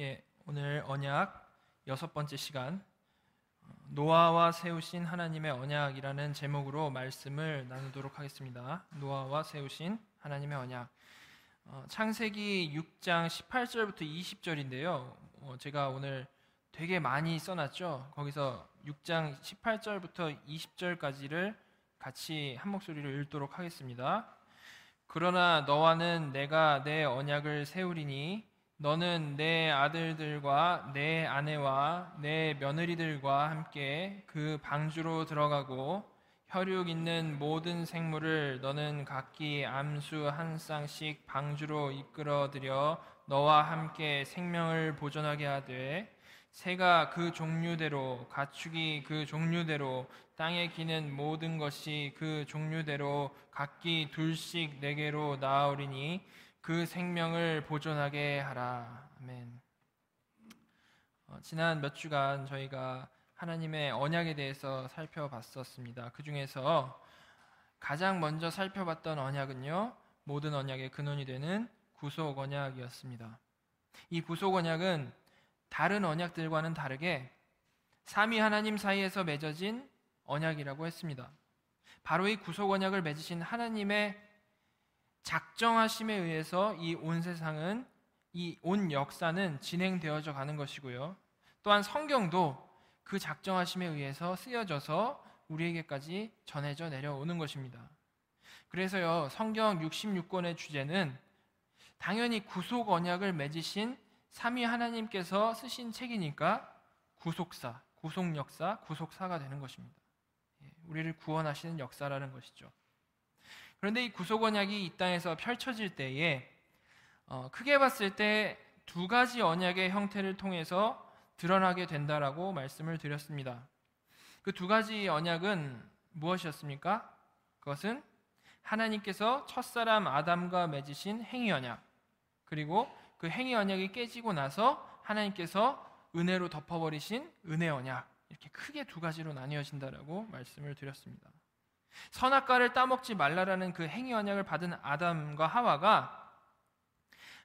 예, 오늘 언약 6번째 시간, 노아와 세우신 하나님의 언약이라는 제목으로 말씀을 나누도록 하겠습니다. 노아와 세우신 하나님의 언약. 창세기 6장 18절부터 20절인데요. 제가 오늘 되게 많이 써놨죠. 거기서 6장 18절부터 20절까지를 같이 한 목소리로 읽도록 하겠습니다. 그러나 너와는 내가 내 언약을 세우리니 너는 내 아들들과 내 아내와 내 며느리들과 함께 그 방주로 들어가고 혈육 있는 모든 생물을 너는 각기 암수 한 쌍씩 방주로 이끌어들여 너와 함께 생명을 보존하게 하되 새가 그 종류대로 가축이 그 종류대로 땅에 기는 모든 것이 그 종류대로 각기 둘씩 내게로 나아오리니 그 생명을 보존하게 하라. 아멘. 지난 몇 주간 저희가 하나님의 언약에 대해서 살펴봤었습니다. 그 중에서 가장 먼저 살펴봤던 언약은요, 모든 언약의 근원이 되는 구속 언약이었습니다. 이 구속 언약은 다른 언약들과는 다르게 삼위 하나님 사이에서 맺어진 언약이라고 했습니다. 바로 이 구속 언약을 맺으신 하나님의 작정하심에 의해서 이 온 세상은, 이 온 역사는 진행되어져 가는 것이고요. 또한 성경도 그 작정하심에 의해서 쓰여져서 우리에게까지 전해져 내려오는 것입니다. 그래서요, 성경 66권의 주제는 당연히 구속 언약을 맺으신 삼위 하나님께서 쓰신 책이니까 구속사, 구속 역사, 구속사가 되는 것입니다. 우리를 구원하시는 역사라는 것이죠. 그런데 이 구속 언약이 이 땅에서 펼쳐질 때에 크게 봤을 때 두 가지 언약의 형태를 통해서 드러나게 된다라고 말씀을 드렸습니다. 그 두 가지 언약은 무엇이었습니까? 그것은 하나님께서 첫사람 아담과 맺으신 행위 언약, 그리고 그 행위 언약이 깨지고 나서 하나님께서 은혜로 덮어버리신 은혜 언약, 이렇게 크게 두 가지로 나뉘어진다라고 말씀을 드렸습니다. 선악과를 따먹지 말라라는 그 행위 언약을 받은 아담과 하와가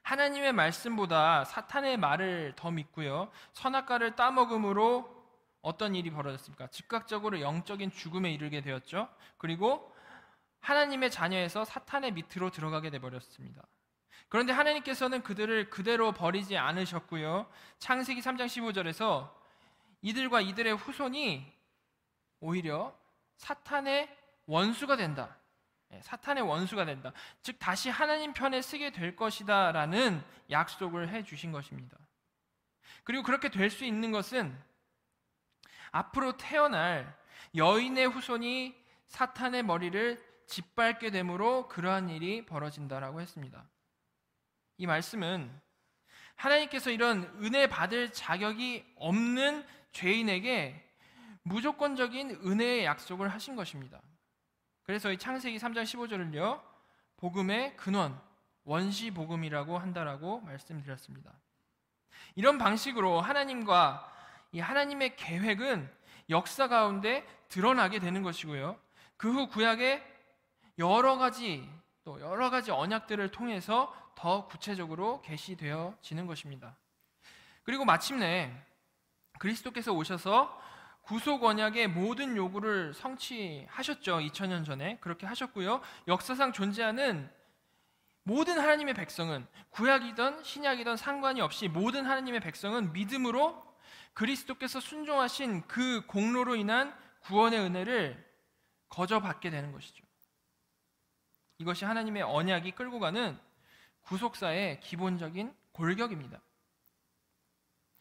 하나님의 말씀보다 사탄의 말을 더 믿고요, 선악과를 따먹음으로 어떤 일이 벌어졌습니까? 즉각적으로 영적인 죽음에 이르게 되었죠. 그리고 하나님의 자녀에서 사탄의 밑으로 들어가게 되어버렸습니다. 그런데 하나님께서는 그들을 그대로 버리지 않으셨고요, 창세기 3장 15절에서 이들과 이들의 후손이 오히려 사탄의 원수가 된다. 사탄의 원수가 된다. 즉 다시 하나님 편에 서게 될 것이다 라는 약속을 해주신 것입니다. 그리고 그렇게 될 수 있는 것은 앞으로 태어날 여인의 후손이 사탄의 머리를 짓밟게 되므로 그러한 일이 벌어진다라고 했습니다. 이 말씀은 하나님께서 이런 은혜 받을 자격이 없는 죄인에게 무조건적인 은혜의 약속을 하신 것입니다. 그래서 이 창세기 3장 15절을요, 복음의 근원, 원시 복음이라고 한다라고 말씀드렸습니다. 이런 방식으로 하나님과 이 하나님의 계획은 역사 가운데 드러나게 되는 것이고요, 그 후 구약의 여러 가지 언약들을 통해서 더 구체적으로 계시되어지는 것입니다. 그리고 마침내 그리스도께서 오셔서 구속 언약의 모든 요구를 성취하셨죠. 2000년 전에 그렇게 하셨고요, 역사상 존재하는 모든 하나님의 백성은 구약이든 신약이든 상관이 없이 모든 하나님의 백성은 믿음으로 그리스도께서 순종하신 그 공로로 인한 구원의 은혜를 거저 받게 되는 것이죠. 이것이 하나님의 언약이 끌고 가는 구속사의 기본적인 골격입니다.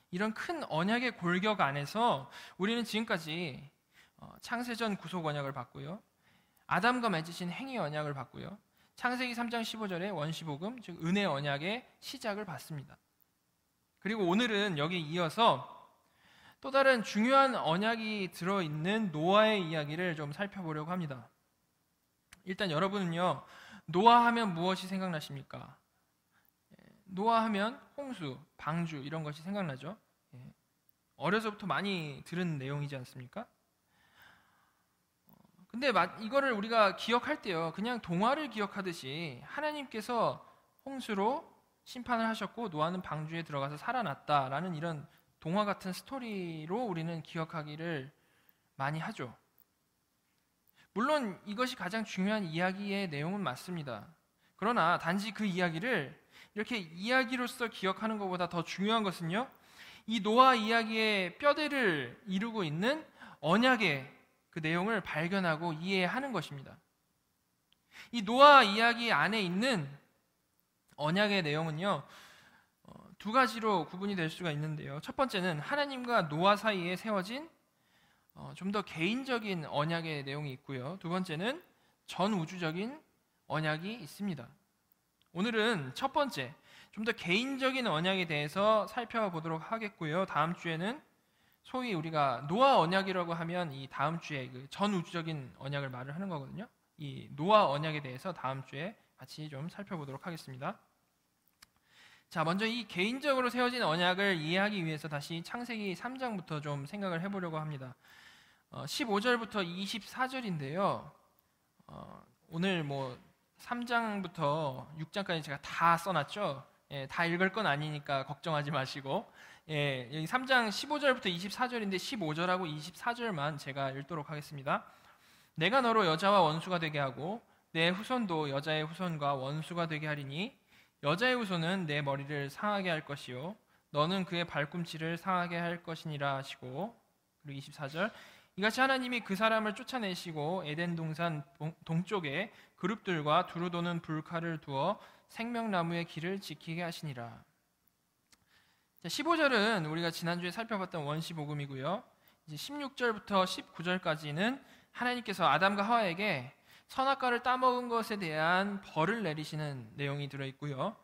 이런 큰 언약의 골격 안에서 우리는 지금까지 창세전 구속 언약을 받고요, 아담과 맺으신 행위 언약을 받고요, 창세기 3장 15절의 원시복음, 즉 은혜 언약의 시작을 받습니다. 그리고 오늘은 여기에 이어서 또 다른 중요한 언약이 들어있는 노아의 이야기를 좀 살펴보려고 합니다. 일단 여러분은요, 노아 하면 무엇이 생각나십니까? 노아 하면 홍수, 방주 이런 것이 생각나죠. 어려서부터 많이 들은 내용이지 않습니까? 근데 이거를 우리가 기억할 때요, 그냥 동화를 기억하듯이 하나님께서 홍수로 심판을 하셨고 노아는 방주에 들어가서 살아났다라는 이런 동화 같은 스토리로 우리는 기억하기를 많이 하죠. 물론 이것이 가장 중요한 이야기의 내용은 맞습니다. 그러나 단지 그 이야기를 이렇게 이야기로서 기억하는 것보다 더 중요한 것은요, 이 노아 이야기의 뼈대를 이루고 있는 언약의 그 내용을 발견하고 이해하는 것입니다. 이 노아 이야기 안에 있는 언약의 내용은요, 두 가지로 구분이 될 수가 있는데요. 첫 번째는 하나님과 노아 사이에 세워진 좀 더 개인적인 언약의 내용이 있고요. 두 번째는 전우주적인 언약이 있습니다. 오늘은 첫 번째, 좀 더 개인적인 언약에 대해서 살펴보도록 하겠고요. 다음 주에는 소위 우리가 노아 언약이라고 하면 이 다음 주에 그 전우주적인 언약을 말을 하는 거거든요. 이 노아 언약에 대해서 다음 주에 같이 좀 살펴보도록 하겠습니다. 자, 먼저 이 개인적으로 세워진 언약을 이해하기 위해서 다시 창세기 3장부터 좀 생각을 해보려고 합니다. 15절부터 24절인데요. 오늘 3장부터 6장까지 제가 다 써놨죠. 다 읽을 건 아니니까 걱정하지 마시고, 여기 3장 15절부터 24절인데 15절하고 24절만 제가 읽도록 하겠습니다. 내가 너로 여자와 원수가 되게 하고 내 후손도 여자의 후손과 원수가 되게 하리니 여자의 후손은 내 머리를 상하게 할 것이요 너는 그의 발꿈치를 상하게 할 것이니라 하시고, 그리고 24절, 이같이 하나님이 그 사람을 쫓아내시고 에덴 동산 동쪽에 그룹들과 두루 도는 불칼을 두어 생명나무의 길을 지키게 하시니라. 15절은 우리가 지난주에 살펴봤던 원시복음이고요. 이제 16절부터 19절까지는 하나님께서 아담과 하와에게 선악과를 따먹은 것에 대한 벌을 내리시는 내용이 들어있고요.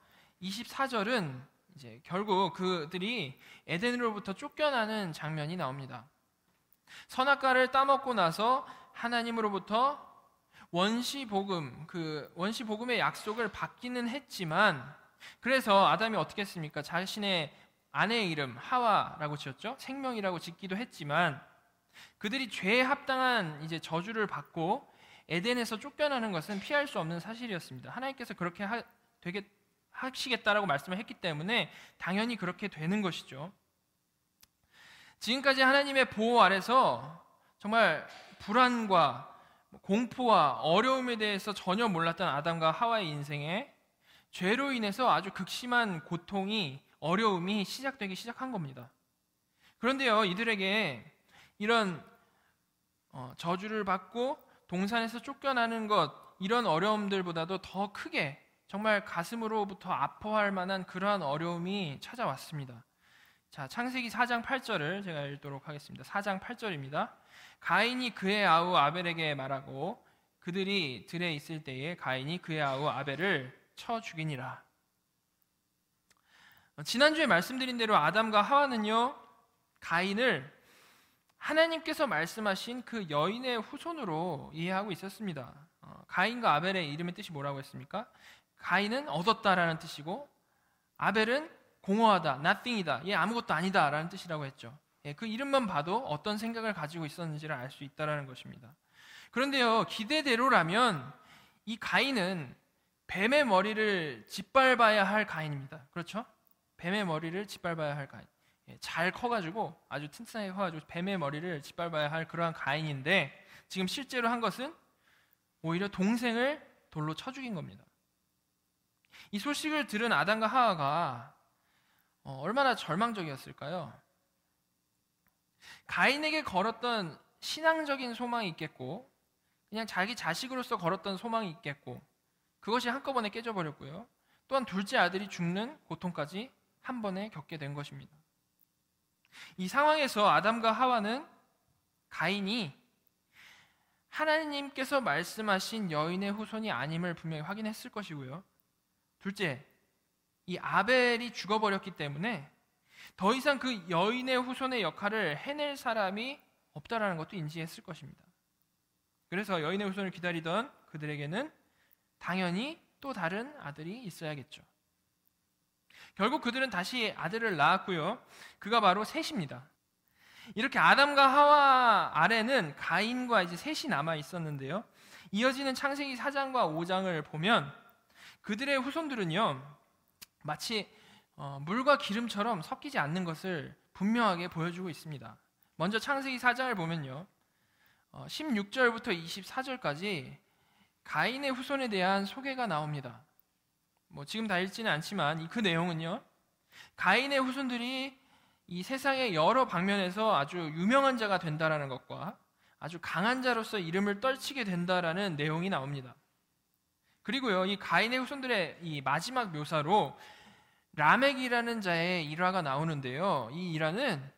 24절은 이제 결국 그들이 에덴으로부터 쫓겨나는 장면이 나옵니다. 선악과를 따먹고 나서 하나님으로부터 원시복음의 약속을 받기는 했지만, 그래서 아담이 어떻게 했습니까? 자신의 아내의 이름 하와라고 지었죠. 생명이라고 짓기도 했지만 그들이 죄에 합당한 이제 저주를 받고 에덴에서 쫓겨나는 것은 피할 수 없는 사실이었습니다. 하나님께서 그렇게 되게 하시겠다라고 말씀을 했기 때문에 당연히 그렇게 되는 것이죠. 지금까지 하나님의 보호 아래서 정말 불안과 공포와 어려움에 대해서 전혀 몰랐던 아담과 하와의 인생에 죄로 인해서 아주 극심한 고통이, 어려움이 시작되기 시작한 겁니다. 그런데요, 이들에게 이런 저주를 받고 동산에서 쫓겨나는 것, 이런 어려움들보다도 더 크게 정말 가슴으로부터 아파할 만한 그러한 어려움이 찾아왔습니다. 자, 창세기 4장 8절을 제가 읽도록 하겠습니다. 4장 8절입니다. 가인이 그의 아우 아벨에게 말하고 그들이 들에 있을 때에 가인이 그의 아우 아벨을 쳐 죽이니라. 지난주에 말씀드린 대로 아담과 하와는요, 가인을 하나님께서 말씀하신 그 여인의 후손으로 이해하고 있었습니다. 가인과 아벨의 이름의 뜻이 뭐라고 했습니까? 가인은 얻었다라는 뜻이고 아벨은 공허하다, nothing이다, 얘 아무것도 아니다라는 뜻이라고 했죠. 그 이름만 봐도 어떤 생각을 가지고 있었는지를 알 수 있다라는 것입니다. 그런데요, 기대대로라면 이 가인은 뱀의 머리를 짓밟아야 할 가인입니다. 그렇죠? 뱀의 머리를 짓밟아야 할 가인. 잘 커가지고 아주 튼튼하게 커가지고 뱀의 머리를 짓밟아야 할 그러한 가인인데, 지금 실제로 한 것은 오히려 동생을 돌로 쳐 죽인 겁니다. 이 소식을 들은 아담과 하와가 얼마나 절망적이었을까요? 가인에게 걸었던 신앙적인 소망이 있겠고, 그냥 자기 자식으로서 걸었던 소망이 있겠고, 그것이 한꺼번에 깨져버렸고요. 또한 둘째 아들이 죽는 고통까지 한 번에 겪게 된 것입니다. 이 상황에서 아담과 하와는 가인이 하나님께서 말씀하신 여인의 후손이 아님을 분명히 확인했을 것이고요. 둘째, 이 아벨이 죽어버렸기 때문에 더 이상 그 여인의 후손의 역할을 해낼 사람이 없다라는 것도 인지했을 것입니다. 그래서 여인의 후손을 기다리던 그들에게는 당연히 또 다른 아들이 있어야겠죠. 결국 그들은 다시 아들을 낳았고요. 그가 바로 셋입니다. 이렇게 아담과 하와 아래는 가인과 이제 셋이 남아 있었는데요. 이어지는 창세기 4장과 5장을 보면 그들의 후손들은요, 마치 물과 기름처럼 섞이지 않는 것을 분명하게 보여주고 있습니다. 먼저 창세기 4장을 보면요, 16절부터 24절까지 가인의 후손에 대한 소개가 나옵니다. 지금 다 읽지는 않지만 그 내용은요, 가인의 후손들이 이 세상의 여러 방면에서 아주 유명한 자가 된다라는 것과 아주 강한 자로서 이름을 떨치게 된다라는 내용이 나옵니다. 그리고요, 이 가인의 후손들의 이 마지막 묘사로 라멕이라는 자의 일화가 나오는데요, 이 일화는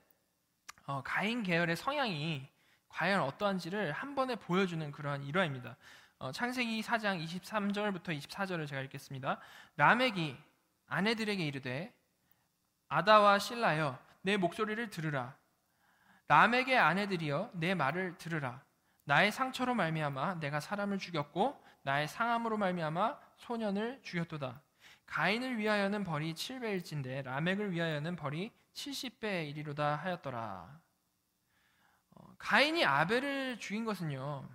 가인 계열의 성향이 과연 어떠한지를 한 번에 보여주는 그러한 일화입니다. 창세기 4장 23절부터 24절을 제가 읽겠습니다. 라멕이 아내들에게 이르되 아다와 실라여 내 목소리를 들으라. 라멕의 아내들이여 내 말을 들으라. 나의 상처로 말미암아 내가 사람을 죽였고 나의 상함으로 말미암아 소년을 죽였도다. 가인을 위하여는 벌이 7배일진데 라멕을 위하여는 벌이 70배에 이리로다 하였더라. 가인이 아벨을 죽인 것은요,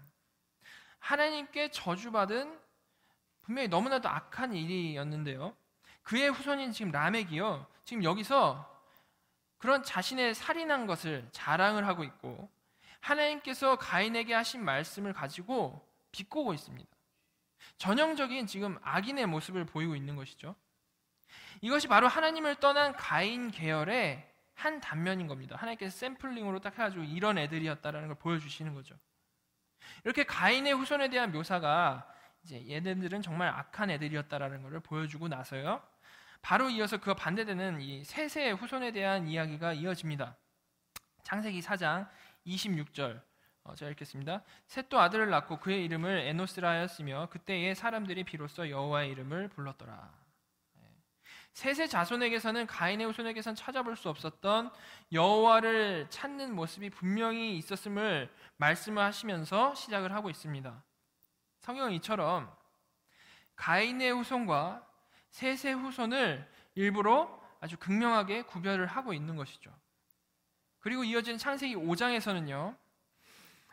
하나님께 저주받은 분명히 너무나도 악한 일이었는데요, 그의 후손인 지금 라멕이요, 지금 여기서 그런 자신의 살인한 것을 자랑을 하고 있고 하나님께서 가인에게 하신 말씀을 가지고 비꼬고 있습니다. 전형적인 지금 악인의 모습을 보이고 있는 것이죠. 이것이 바로 하나님을 떠난 가인 계열의 한 단면인 겁니다. 하나님께서 샘플링으로 딱 해가지고 이런 애들이었다라는 걸 보여주시는 거죠. 이렇게 가인의 후손에 대한 묘사가 이제 얘네들은 정말 악한 애들이었다라는 것을 보여주고 나서요, 바로 이어서 그와 반대되는 이 셋의 후손에 대한 이야기가 이어집니다. 창세기 4장 26절 제가 읽겠습니다. 셋도 아들을 낳고 그의 이름을 에노스라 하였으며 그때의 사람들이 비로소 여호와의 이름을 불렀더라. 셋의 자손에게서는 가인의 후손에게선 찾아볼 수 없었던 여호와를 찾는 모습이 분명히 있었음을 말씀을 하시면서 시작을 하고 있습니다. 성경은 이처럼 가인의 후손과 셋의 후손을 일부러 아주 극명하게 구별을 하고 있는 것이죠. 그리고 이어지는 창세기 5장에서는요,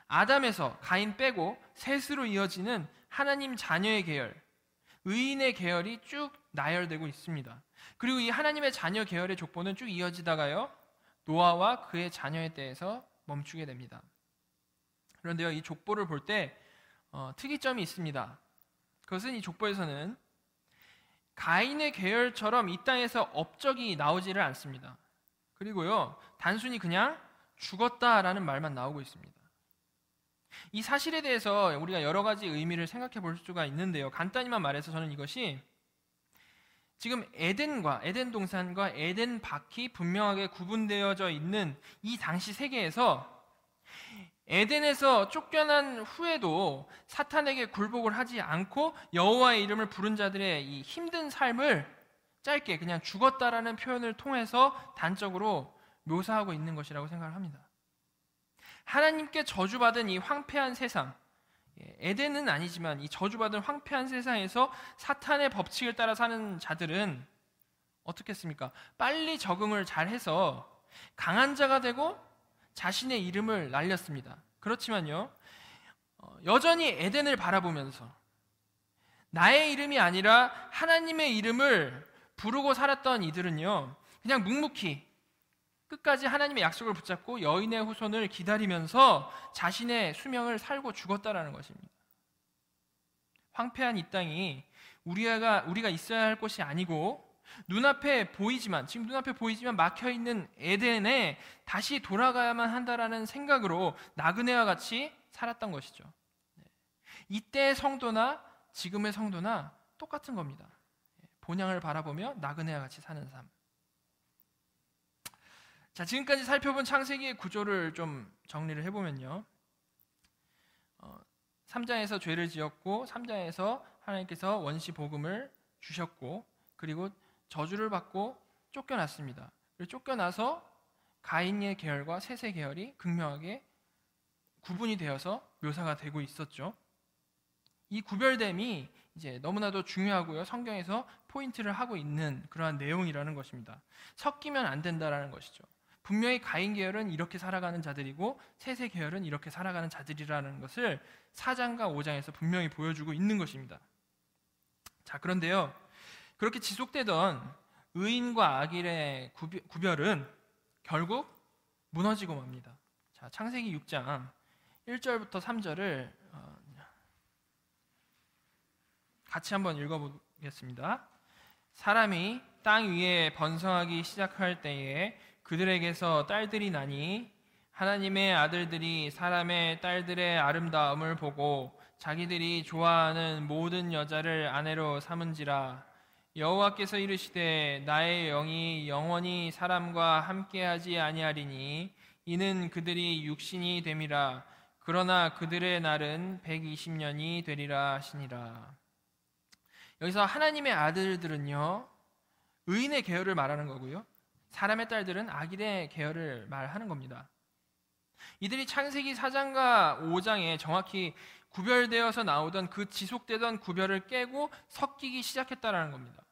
아담에서 가인 빼고 셋으로 이어지는 하나님 자녀의 계열, 의인의 계열이 쭉 나열되고 있습니다. 그리고 이 하나님의 자녀 계열의 족보는 쭉 이어지다가요, 노아와 그의 자녀에 대해서 멈추게 됩니다. 그런데요, 이 족보를 볼 때 특이점이 있습니다. 그것은 이 족보에서는 가인의 계열처럼 이 땅에서 업적이 나오지를 않습니다. 그리고요, 단순히 그냥 죽었다라는 말만 나오고 있습니다. 이 사실에 대해서 우리가 여러 가지 의미를 생각해 볼 수가 있는데요, 간단히만 말해서 저는 이것이 지금 에덴 동산과 에덴 밖이 분명하게 구분되어져 있는 이 당시 세계에서 에덴에서 쫓겨난 후에도 사탄에게 굴복을 하지 않고 여호와의 이름을 부른 자들의 이 힘든 삶을 짧게 그냥 죽었다라는 표현을 통해서 단적으로 묘사하고 있는 것이라고 생각을 합니다. 하나님께 저주받은 이 황폐한 세상, 에덴은 아니지만 이 저주받은 황폐한 세상에서 사탄의 법칙을 따라 사는 자들은 어떻겠습니까? 빨리 적응을 잘해서 강한 자가 되고 자신의 이름을 날렸습니다. 그렇지만요, 여전히 에덴을 바라보면서 나의 이름이 아니라 하나님의 이름을 부르고 살았던 이들은요, 그냥 묵묵히 끝까지 하나님의 약속을 붙잡고 여인의 후손을 기다리면서 자신의 수명을 살고 죽었다라는 것입니다. 황폐한 이 땅이 우리가 있어야 할 곳이 아니고 지금 눈앞에 보이지만 막혀있는 에덴에 다시 돌아가야만 한다라는 생각으로 나그네와 같이 살았던 것이죠. 이때의 성도나 지금의 성도나 똑같은 겁니다. 본향을 바라보며 나그네와 같이 사는 삶. 자, 지금까지 살펴본 창세기의 구조를 좀 정리를 해보면요, 3장에서 죄를 지었고 3장에서 하나님께서 원시 복음을 주셨고 그리고 저주를 받고 쫓겨났습니다. 그리고 쫓겨나서 가인의 계열과 셋의 계열이 극명하게 구분이 되어서 묘사가 되고 있었죠. 이 구별됨이 이제 너무나도 중요하고요, 성경에서 포인트를 하고 있는 그러한 내용이라는 것입니다. 섞이면 안 된다라는 것이죠. 분명히 가인 계열은 이렇게 살아가는 자들이고 셋의 계열은 이렇게 살아가는 자들이라는 것을 4장과 5장에서 분명히 보여주고 있는 것입니다. 자, 그런데요, 그렇게 지속되던 의인과 악인의 구별은 결국 무너지고 맙니다. 자, 창세기 6장 1절부터 3절을 같이 한번 읽어보겠습니다. 사람이 땅 위에 번성하기 시작할 때에 그들에게서 딸들이 나니 하나님의 아들들이 사람의 딸들의 아름다움을 보고 자기들이 좋아하는 모든 여자를 아내로 삼은지라. 여호와께서 이르시되 나의 영이 영원히 사람과 함께하지 아니하리니 이는 그들이 육신이 됨이라. 그러나 그들의 날은 120년이 되리라 하시니라. 여기서 하나님의 아들들은요, 의인의 계열을 말하는 거고요, 사람의 딸들은 악인의 계열을 말하는 겁니다. 이들이 창세기 4장과 5장에 정확히 구별되어서 나오던 그 지속되던 구별을 깨고 섞이기 시작했다라는 겁니다.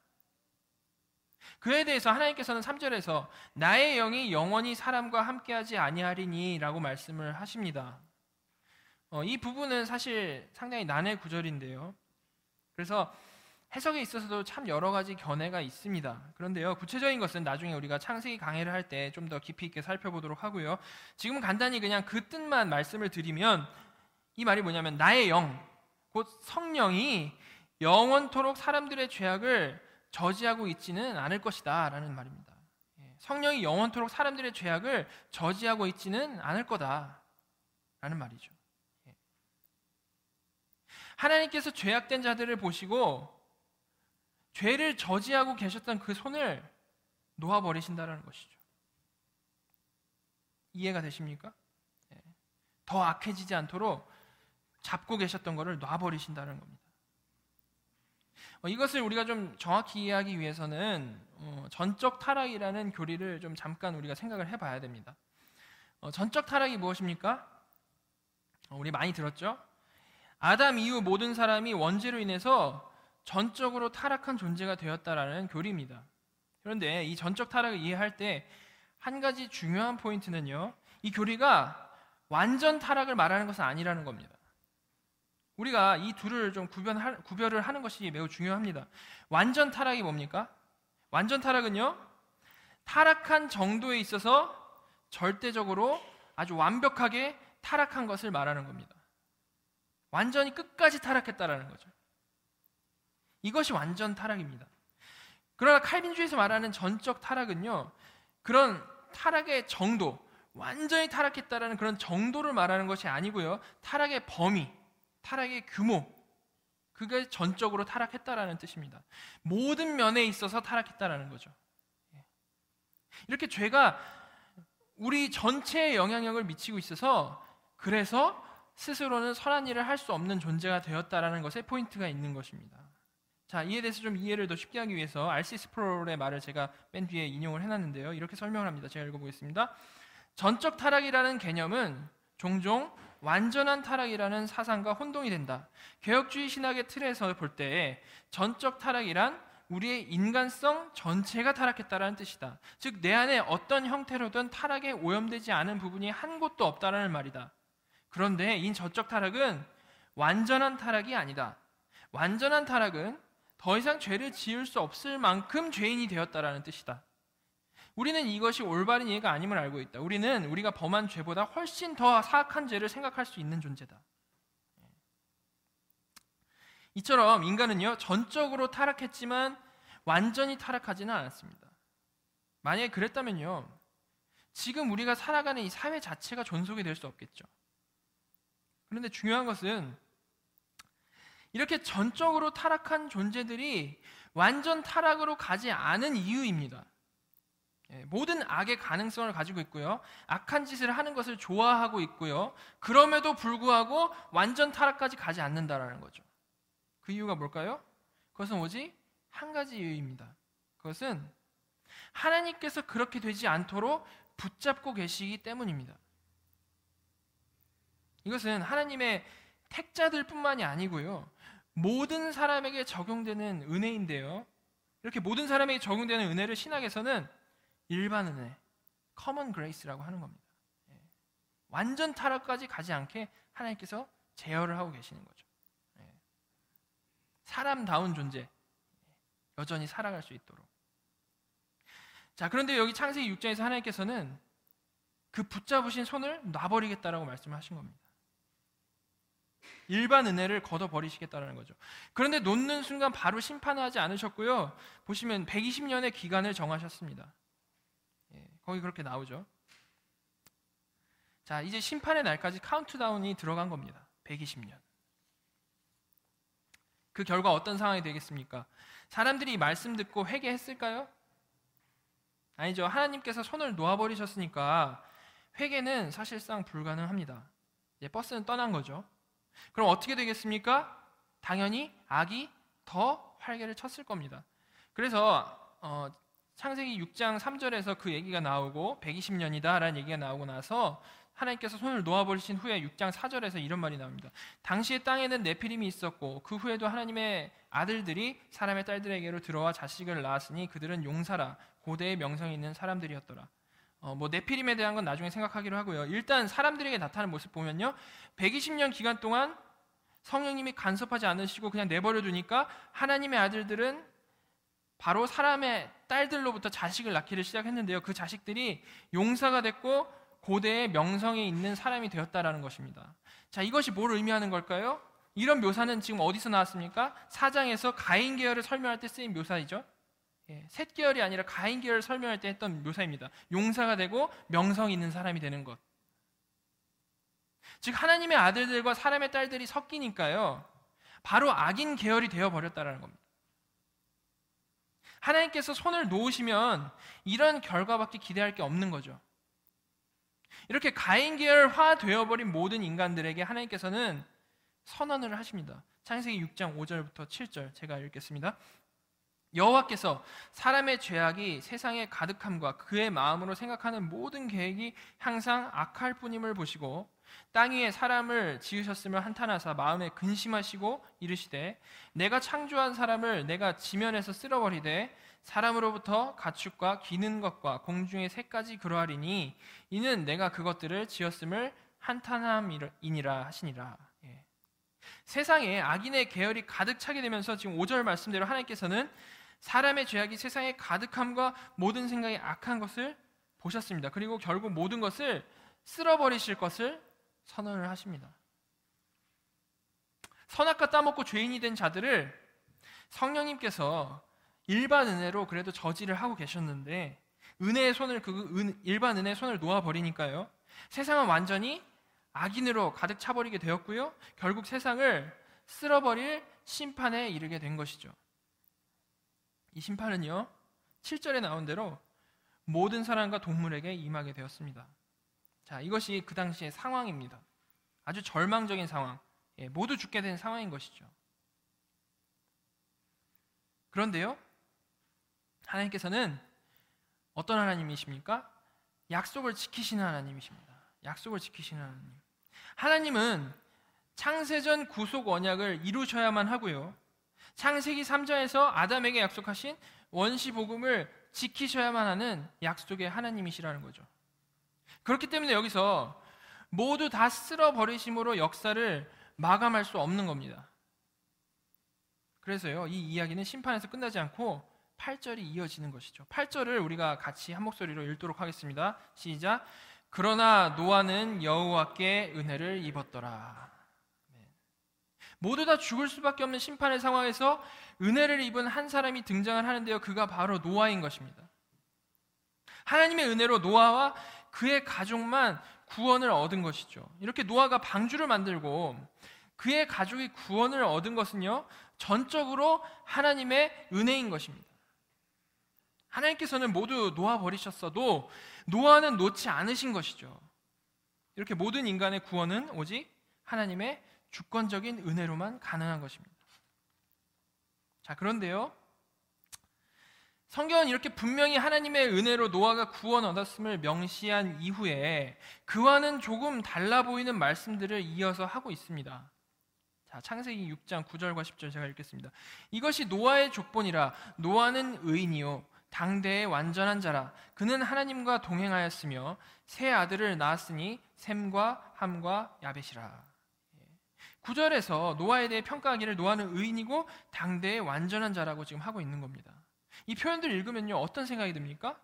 그에 대해서 하나님께서는 3절에서 나의 영이 영원히 사람과 함께하지 아니하리니 라고 말씀을 하십니다. 이 부분은 사실 상당히 난해 구절인데요, 그래서 해석에 있어서도 참 여러 가지 견해가 있습니다. 그런데요, 구체적인 것은 나중에 우리가 창세기 강해를 할 때 좀 더 깊이 있게 살펴보도록 하고요, 지금은 간단히 그냥 그 뜻만 말씀을 드리면 이 말이 뭐냐면 나의 영, 곧 성령이 영원토록 사람들의 죄악을 저지하고 있지는 않을 것이다 라는 말입니다. 성령이 영원토록 사람들의 죄악을 저지하고 있지는 않을 거다 라는 말이죠. 하나님께서 죄악된 자들을 보시고 죄를 저지하고 계셨던 그 손을 놓아버리신다는 것이죠. 이해가 되십니까? 더 악해지지 않도록 잡고 계셨던 것을 놔버리신다는 겁니다. 이것을 우리가 좀 정확히 이해하기 위해서는 전적 타락이라는 교리를 좀 잠깐 우리가 생각을 해봐야 됩니다. 전적 타락이 무엇입니까? 우리 많이 들었죠? 아담 이후 모든 사람이 원죄로 인해서 전적으로 타락한 존재가 되었다라는 교리입니다. 그런데 이 전적 타락을 이해할 때 한 가지 중요한 포인트는요, 이 교리가 완전 타락을 말하는 것은 아니라는 겁니다. 우리가 이 둘을 좀 구별을 하는 것이 매우 중요합니다. 완전 타락이 뭡니까? 완전 타락은요, 타락한 정도에 있어서 절대적으로 아주 완벽하게 타락한 것을 말하는 겁니다. 완전히 끝까지 타락했다라는 거죠. 이것이 완전 타락입니다. 그러나 칼빈주의에서 말하는 전적 타락은요, 그런 타락의 정도, 완전히 타락했다라는 그런 정도를 말하는 것이 아니고요, 타락의 범위, 타락의 규모, 그게 전적으로 타락했다라는 뜻입니다. 모든 면에 있어서 타락했다라는 거죠. 이렇게 죄가 우리 전체에 영향력을 미치고 있어서, 그래서 스스로는 선한 일을 할 수 없는 존재가 되었다라는 것에 포인트가 있는 것입니다. 자, 이에 대해서 좀 이해를 더 쉽게 하기 위해서 R.C. 스프롤의 말을 제가 맨 뒤에 인용을 해놨는데요, 이렇게 설명을 합니다. 제가 읽어보겠습니다. 전적 타락이라는 개념은 종종 완전한 타락이라는 사상과 혼동이 된다. 개혁주의 신학의 틀에서 볼 때 전적 타락이란 우리의 인간성 전체가 타락했다라는 뜻이다. 즉, 내 안에 어떤 형태로든 타락에 오염되지 않은 부분이 한 곳도 없다라는 말이다. 그런데 이 전적 타락은 완전한 타락이 아니다. 완전한 타락은 더 이상 죄를 지을 수 없을 만큼 죄인이 되었다라는 뜻이다. 우리는 이것이 올바른 이해가 아님을 알고 있다. 우리는 우리가 범한 죄보다 훨씬 더 사악한 죄를 생각할 수 있는 존재다. 이처럼 인간은요, 전적으로 타락했지만 완전히 타락하지는 않았습니다. 만약에 그랬다면요, 지금 우리가 살아가는 이 사회 자체가 존속이 될 수 없겠죠. 그런데 중요한 것은 이렇게 전적으로 타락한 존재들이 완전 타락으로 가지 않은 이유입니다. 모든 악의 가능성을 가지고 있고요, 악한 짓을 하는 것을 좋아하고 있고요, 그럼에도 불구하고 완전 타락까지 가지 않는다라는 거죠. 그 이유가 뭘까요? 그것은 오직 한 가지 이유입니다. 그것은 하나님께서 그렇게 되지 않도록 붙잡고 계시기 때문입니다. 이것은 하나님의 택자들 뿐만이 아니고요, 모든 사람에게 적용되는 은혜인데요, 이렇게 모든 사람에게 적용되는 은혜를 신학에서는 일반 은혜, common grace라고 하는 겁니다. 완전 타락까지 가지 않게 하나님께서 제어를 하고 계시는 거죠. 사람다운 존재, 여전히 살아갈 수 있도록. 자, 그런데 여기 창세기 6장에서 하나님께서는 그 붙잡으신 손을 놔버리겠다라고 말씀하신 겁니다. 일반 은혜를 걷어버리시겠다라는 거죠. 그런데 놓는 순간 바로 심판하지 않으셨고요. 보시면 120년의 기간을 정하셨습니다. 거기 그렇게 나오죠. 자, 이제 심판의 날까지 카운트다운이 들어간 겁니다. 120년. 그 결과 어떤 상황이 되겠습니까? 사람들이 이 말씀 듣고 회개했을까요? 아니죠. 하나님께서 손을 놓아버리셨으니까 회개는 사실상 불가능합니다. 이제 버스는 떠난 거죠. 그럼 어떻게 되겠습니까? 당연히 악이 더 활개를 쳤을 겁니다. 그래서 창세기 6장 3절에서 그 얘기가 나오고 120년이다 라는 얘기가 나오고 나서 하나님께서 손을 놓아버리신 후에 6장 4절에서 이런 말이 나옵니다. 당시의 땅에는 네피림이 있었고 그 후에도 하나님의 아들들이 사람의 딸들에게로 들어와 자식을 낳았으니 그들은 용사라 고대의 명성이 있는 사람들이었더라. 네피림에 대한 건 나중에 생각하기로 하고요. 일단 사람들에게 나타나는 모습 보면요, 120년 기간 동안 성령님이 간섭하지 않으시고 그냥 내버려 두니까 하나님의 아들들은 바로 사람의 딸들로부터 자식을 낳기를 시작했는데요. 그 자식들이 용사가 됐고 고대의 명성이 있는 사람이 되었다라는 것입니다. 자, 이것이 뭘 의미하는 걸까요? 이런 묘사는 지금 어디서 나왔습니까? 4장에서 가인 계열을 설명할 때 쓰인 묘사이죠. 셋 계열이 아니라 가인 계열을 설명할 때 했던 묘사입니다. 용사가 되고 명성 있는 사람이 되는 것. 즉 하나님의 아들들과 사람의 딸들이 섞이니까요, 바로 악인 계열이 되어버렸다는 겁니다. 하나님께서 손을 놓으시면 이런 결과밖에 기대할 게 없는 거죠. 이렇게 가인 계열화 되어버린 모든 인간들에게 하나님께서는 선언을 하십니다. 창세기 6장 5절부터 7절 제가 읽겠습니다. 여호와께서 사람의 죄악이 세상에 가득함과 그의 마음으로 생각하는 모든 계획이 항상 악할 뿐임을 보시고 땅 위에 사람을 지으셨음을 한탄하사 마음에 근심하시고 이르시되 내가 창조한 사람을 내가 지면에서 쓸어버리되 사람으로부터 가축과 기는 것과 공중의 새까지 그러하리니 이는 내가 그것들을 지었음을 한탄함이니라 하시니라. 세상에 악인의 계열이 가득 차게 되면서 지금 5절 말씀대로 하나님께서는 사람의 죄악이 세상에 가득함과 모든 생각이 악한 것을 보셨습니다. 그리고 결국 모든 것을 쓸어버리실 것을 선언을 하십니다. 선악과 따먹고 죄인이 된 자들을 성령님께서 일반 은혜로 그래도 저지를 하고 계셨는데 은혜의 손을 일반 은혜의 손을 놓아버리니까요, 세상은 완전히 악인으로 가득 차버리게 되었고요, 결국 세상을 쓸어버릴 심판에 이르게 된 것이죠. 이 심판은요, 7절에 나온 대로 모든 사람과 동물에게 임하게 되었습니다. 자, 이것이 그 당시의 상황입니다. 아주 절망적인 상황, 모두 죽게 된 상황인 것이죠. 그런데요, 하나님께서는 어떤 하나님이십니까? 약속을 지키시는 하나님이십니다. 약속을 지키시는 하나님. 하나님은 창세전 구속 언약을 이루셔야만 하고요, 창세기 3장에서 아담에게 약속하신 원시 복음을 지키셔야만 하는 약속의 하나님이시라는 거죠. 그렇기 때문에 여기서 모두 다 쓸어버리심으로 역사를 마감할 수 없는 겁니다. 그래서요, 이 이야기는 심판에서 끝나지 않고 8절이 이어지는 것이죠. 8절을 우리가 같이 한 목소리로 읽도록 하겠습니다. 시작. 그러나 노아는 여호와께 은혜를 입었더라. 모두 다 죽을 수밖에 없는 심판의 상황에서 은혜를 입은 한 사람이 등장을 하는데요, 그가 바로 노아인 것입니다. 하나님의 은혜로 노아와 그의 가족만 구원을 얻은 것이죠. 이렇게 노아가 방주를 만들고 그의 가족이 구원을 얻은 것은요, 전적으로 하나님의 은혜인 것입니다. 하나님께서는 모두 놓아버리셨어도 노아는 놓지 않으신 것이죠. 이렇게 모든 인간의 구원은 오직 하나님의 주권적인 은혜로만 가능한 것입니다. 자, 그런데요, 성경은 이렇게 분명히 하나님의 은혜로 노아가 구원 얻었음을 명시한 이후에 그와는 조금 달라 보이는 말씀들을 이어서 하고 있습니다. 자, 창세기 6장 9절과 10절 제가 읽겠습니다. 이것이 노아의 족본이라. 노아는 의인이요 당대의 완전한 자라. 그는 하나님과 동행하였으며 세 아들을 낳았으니 셈과 함과 야벳이라. 9절에서 노아에 대해 평가하기를 노아는 의인이고 당대의 완전한 자라고 지금 하고 있는 겁니다. 이 표현들을 읽으면요, 어떤 생각이 듭니까?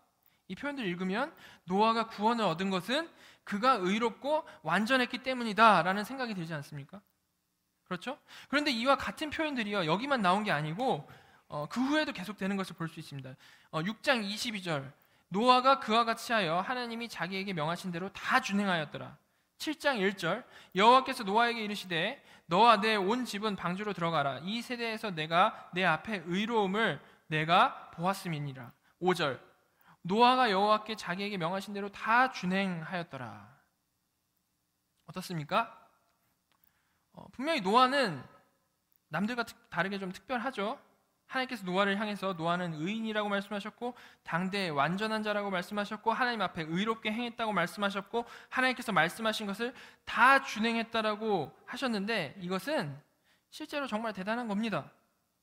이 표현들 읽으면 노아가 구원을 얻은 것은 그가 의롭고 완전했기 때문이다 라는 생각이 들지 않습니까? 그렇죠? 그런데 이와 같은 표현들이요, 여기만 나온 게 아니고 그 후에도 계속되는 것을 볼 수 있습니다. 6장 22절, 노아가 그와 같이 하여 하나님이 자기에게 명하신 대로 다 준행하였더라. 7장 1절, 여호와께서 노아에게 이르시되 너와 내 온 집은 방주로 들어가라. 이 세대에서 내가 내 앞에 의로움을 내가 보았음이니라. 5절, 노아가 여호와께 자기에게 명하신 대로 다 준행하였더라. 어떻습니까? 분명히 노아는 남들과 다르게 좀 특별하죠. 하나님께서 노아를 향해서 노아는 의인이라고 말씀하셨고 당대의 완전한 자라고 말씀하셨고 하나님 앞에 의롭게 행했다고 말씀하셨고 하나님께서 말씀하신 것을 다 준행했다라고 하셨는데 이것은 실제로 정말 대단한 겁니다.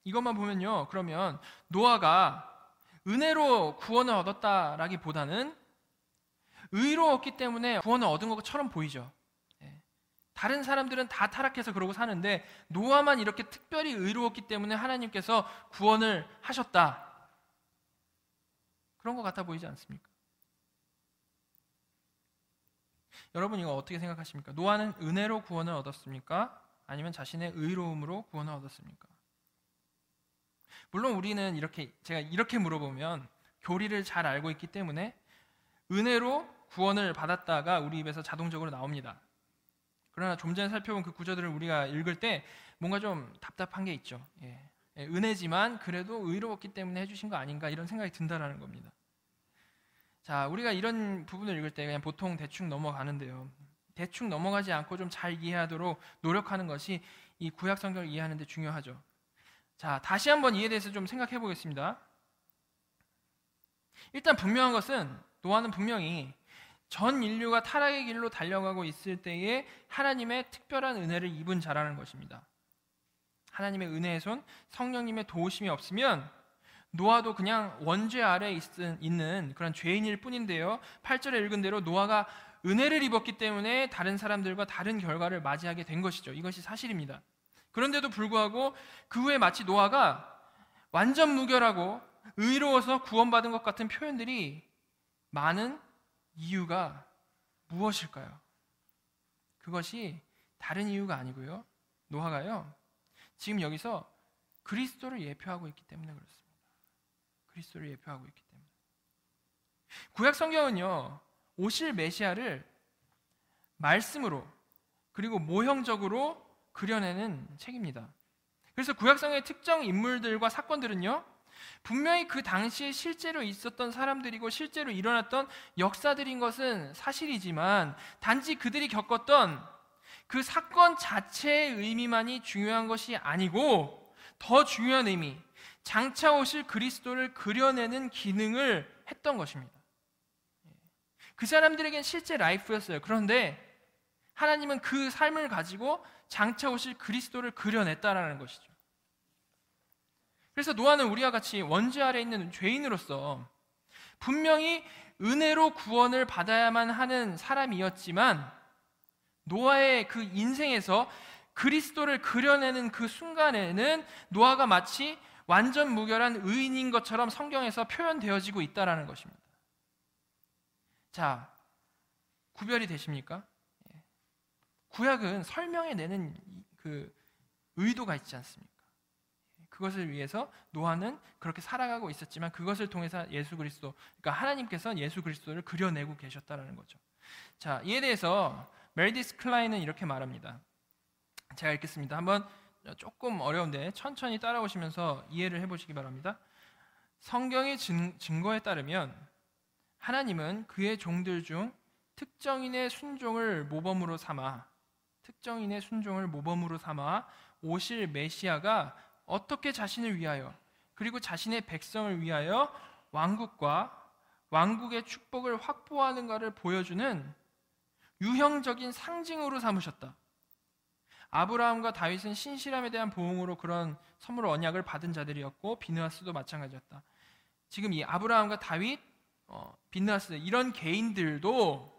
이것만 보면요, 그러면 노아가 은혜로 구원을 얻었다라기보다는 의로웠기 때문에 구원을 얻은 것처럼 보이죠. 다른 사람들은 다 타락해서 그러고 사는데 노아만 이렇게 특별히 의로웠기 때문에 하나님께서 구원을 하셨다. 그런 것 같아 보이지 않습니까? 여러분 이거 어떻게 생각하십니까? 노아는 은혜로 구원을 얻었습니까? 아니면 자신의 의로움으로 구원을 얻었습니까? 물론 우리는 제가 이렇게 물어보면 교리를 잘 알고 있기 때문에 은혜로 구원을 받았다가 우리 입에서 자동적으로 나옵니다. 그러나 좀 전에 살펴본 그 구절들을 우리가 읽을 때 뭔가 좀 답답한 게 있죠. 은혜지만 그래도 의로웠기 때문에 해주신 거 아닌가 이런 생각이 든다라는 겁니다. 자, 우리가 이런 부분을 읽을 때 그냥 보통 대충 넘어가는데요. 대충 넘어가지 않고 좀 잘 이해하도록 노력하는 것이 이 구약 성경을 이해하는 데 중요하죠. 자, 다시 한번 이에 대해서 좀 생각해 보겠습니다. 일단 분명한 것은 노아는 분명히 전 인류가 타락의 길로 달려가고 있을 때에 하나님의 특별한 은혜를 입은 자라는 것입니다. 하나님의 은혜의 손, 성령님의 도우심이 없으면 노아도 그냥 원죄 아래에 있는 그런 죄인일 뿐인데요. 8절에 읽은 대로 노아가 은혜를 입었기 때문에 다른 사람들과 다른 결과를 맞이하게 된 것이죠. 이것이 사실입니다. 그런데도 불구하고 그 후에 마치 노아가 완전 무결하고 의로워서 구원받은 것 같은 표현들이 많은 이유가 무엇일까요? 그것이 다른 이유가 아니고요. 노아가요, 지금 여기서 그리스도를 예표하고 있기 때문에 그렇습니다. 그리스도를 예표하고 있기 때문에. 구약 성경은요, 오실 메시아를 말씀으로 그리고 모형적으로 그려내는 책입니다. 그래서 구약 성경의 특정 인물들과 사건들은요, 분명히 그 당시에 실제로 있었던 사람들이고 실제로 일어났던 역사들인 것은 사실이지만 단지 그들이 겪었던 그 사건 자체의 의미만이 중요한 것이 아니고 더 중요한 의미, 장차 오실 그리스도를 그려내는 기능을 했던 것입니다. 그 사람들에겐 실제 라이프였어요. 그런데 하나님은 그 삶을 가지고 장차 오실 그리스도를 그려냈다라는 것이죠. 그래서 노아는 우리와 같이 원죄 아래 있는 죄인으로서 분명히 은혜로 구원을 받아야만 하는 사람이었지만 노아의 그 인생에서 그리스도를 그려내는 그 순간에는 노아가 마치 완전 무결한 의인인 것처럼 성경에서 표현되어지고 있다는 것입니다. 자, 구별이 되십니까? 구약은 설명해내는 그 의도가 있지 않습니까? 그것을 위해서 노아는 그렇게 살아가고 있었지만 그것을 통해서 예수 그리스도, 그러니까 하나님께서 예수 그리스도를 그려내고 계셨다는 거죠. 자, 이에 대해서 메리디스 클라인은 이렇게 말합니다. 제가 읽겠습니다. 한번 조금 어려운데 천천히 따라오시면서 이해를 해보시기 바랍니다. 성경의 증거에 따르면 하나님은 그의 종들 중 특정인의 순종을 모범으로 삼아 오실 메시아가 어떻게 자신을 위하여 그리고 자신의 백성을 위하여 왕국과 왕국의 축복을 확보하는가를 보여주는 유형적인 상징으로 삼으셨다. 아브라함과 다윗은 신실함에 대한 보응으로 그런 선물 언약을 받은 자들이었고 비느하스도 마찬가지였다. 지금 이 아브라함과 다윗, 비느하스 이런 개인들도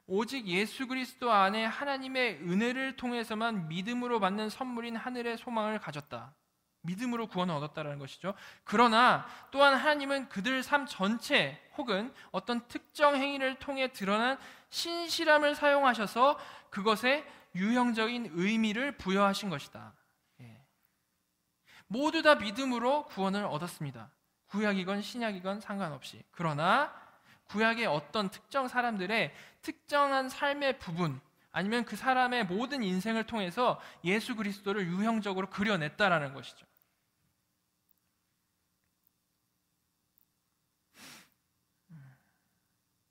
오직 예수 그리스도 안에 하나님의 은혜를 통해서만 믿음으로 받는 선물인 하늘의 소망을 가졌다. 믿음으로 구원을 얻었다는 것이죠. 그러나 또한 하나님은 그들 삶 전체 혹은 어떤 특정 행위를 통해 드러난 신실함을 사용하셔서 그것에 유형적인 의미를 부여하신 것이다. 모두 다 믿음으로 구원을 얻었습니다. 구약이건 신약이건 상관없이. 그러나 구약의 어떤 특정 사람들의 특정한 삶의 부분 아니면 그 사람의 모든 인생을 통해서 예수 그리스도를 유형적으로 그려냈다라는 것이죠.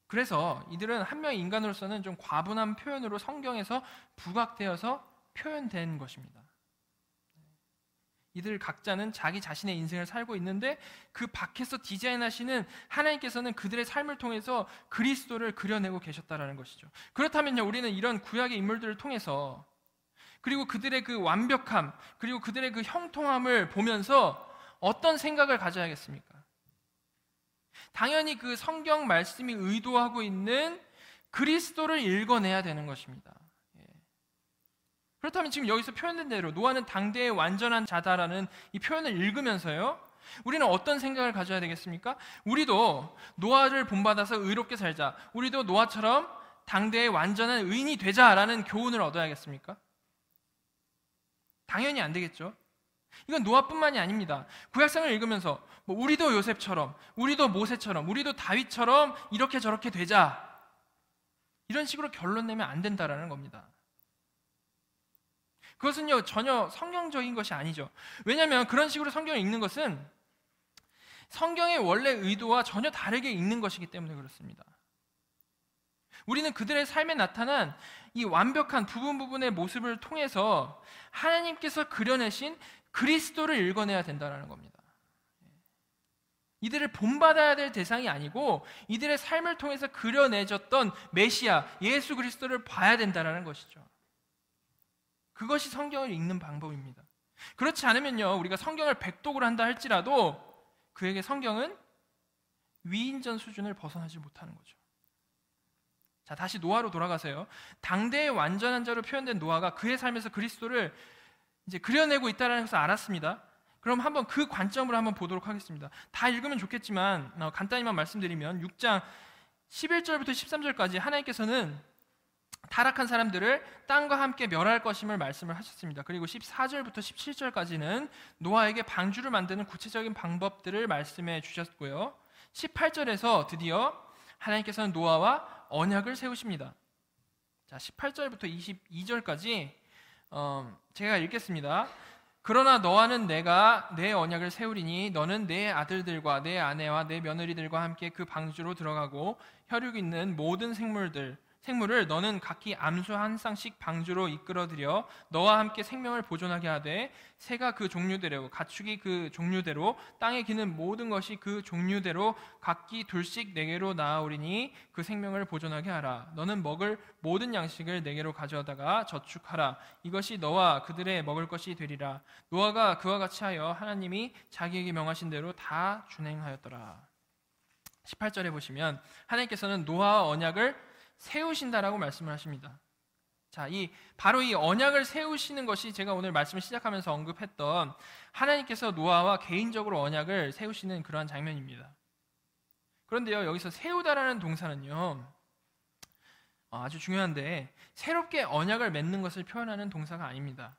그래서 이들은 한 명의 인간으로서는 좀 과분한 표현으로 성경에서 부각되어서 표현된 것입니다. 이들 각자는 자기 자신의 인생을 살고 있는데 그 밖에서 디자인하시는 하나님께서는 그들의 삶을 통해서 그리스도를 그려내고 계셨다라는 것이죠. 그렇다면요, 우리는 이런 구약의 인물들을 통해서 그리고 그들의 그 완벽함 그리고 그들의 그 형통함을 보면서 어떤 생각을 가져야겠습니까? 당연히 그 성경 말씀이 의도하고 있는 그리스도를 읽어내야 되는 것입니다. 그렇다면 지금 여기서 표현된 대로 노아는 당대의 완전한 자다라는 이 표현을 읽으면서요, 우리는 어떤 생각을 가져야 되겠습니까? 우리도 노아를 본받아서 의롭게 살자, 우리도 노아처럼 당대의 완전한 의인이 되자라는 교훈을 얻어야겠습니까? 당연히 안 되겠죠. 이건 노아뿐만이 아닙니다. 구약성을 읽으면서 우리도 요셉처럼, 우리도 모세처럼, 우리도 다윗처럼 이렇게 저렇게 되자, 이런 식으로 결론 내면 안 된다라는 겁니다. 그것은요, 전혀 성경적인 것이 아니죠. 왜냐하면 그런 식으로 성경을 읽는 것은 성경의 원래 의도와 전혀 다르게 읽는 것이기 때문에 그렇습니다. 우리는 그들의 삶에 나타난 이 완벽한 부분의 모습을 통해서 하나님께서 그려내신 그리스도를 읽어내야 된다는 겁니다. 이들을 본받아야 될 대상이 아니고 이들의 삶을 통해서 그려내졌던 메시아 예수 그리스도를 봐야 된다는 것이죠. 그것이 성경을 읽는 방법입니다. 그렇지 않으면요, 우리가 성경을 백독을 한다 할지라도 그에게 성경은 위인전 수준을 벗어나지 못하는 거죠. 자, 다시 노아로 돌아가세요. 당대의 완전한 자로 표현된 노아가 그의 삶에서 그리스도를 이제 그려내고 있다는 것을 알았습니다. 그럼 한번 그 관점으로 한번 보도록 하겠습니다. 다 읽으면 좋겠지만 간단히만 말씀드리면 6장 11절부터 13절까지 하나님께서는 타락한 사람들을 땅과 함께 멸할 것임을 말씀을 하셨습니다. 그리고 14절부터 17절까지는 노아에게 방주를 만드는 구체적인 방법들을 말씀해 주셨고요. 18절에서 드디어 하나님께서는 노아와 언약을 세우십니다. 자, 18절부터 22절까지 제가 읽겠습니다. 그러나 너와는 내가 내 언약을 세우리니 너는 내 아들들과 내 아내와 내 며느리들과 함께 그 방주로 들어가고 혈육 있는 모든 생물을 너는 각기 암수 한 쌍씩 방주로 이끌어들여 너와 함께 생명을 보존하게 하되 새가 그 종류대로 가축이 그 종류대로 땅에 기는 모든 것이 그 종류대로 각기 둘씩 내게로 나아오리니 그 생명을 보존하게 하라. 너는 먹을 모든 양식을 내게로 가져다가 저축하라. 이것이 너와 그들의 먹을 것이 되리라. 노아가 그와 같이 하여 하나님이 자기에게 명하신 대로 다 준행하였더라. 18절에 보시면 하나님께서는 노아와 언약을 세우신다라고 말씀을 하십니다. 자, 바로 이 언약을 세우시는 것이 제가 오늘 말씀을 시작하면서 언급했던 하나님께서 노아와 개인적으로 언약을 세우시는 그러한 장면입니다. 그런데요, 여기서 세우다라는 동사는요, 아주 중요한데 새롭게 언약을 맺는 것을 표현하는 동사가 아닙니다.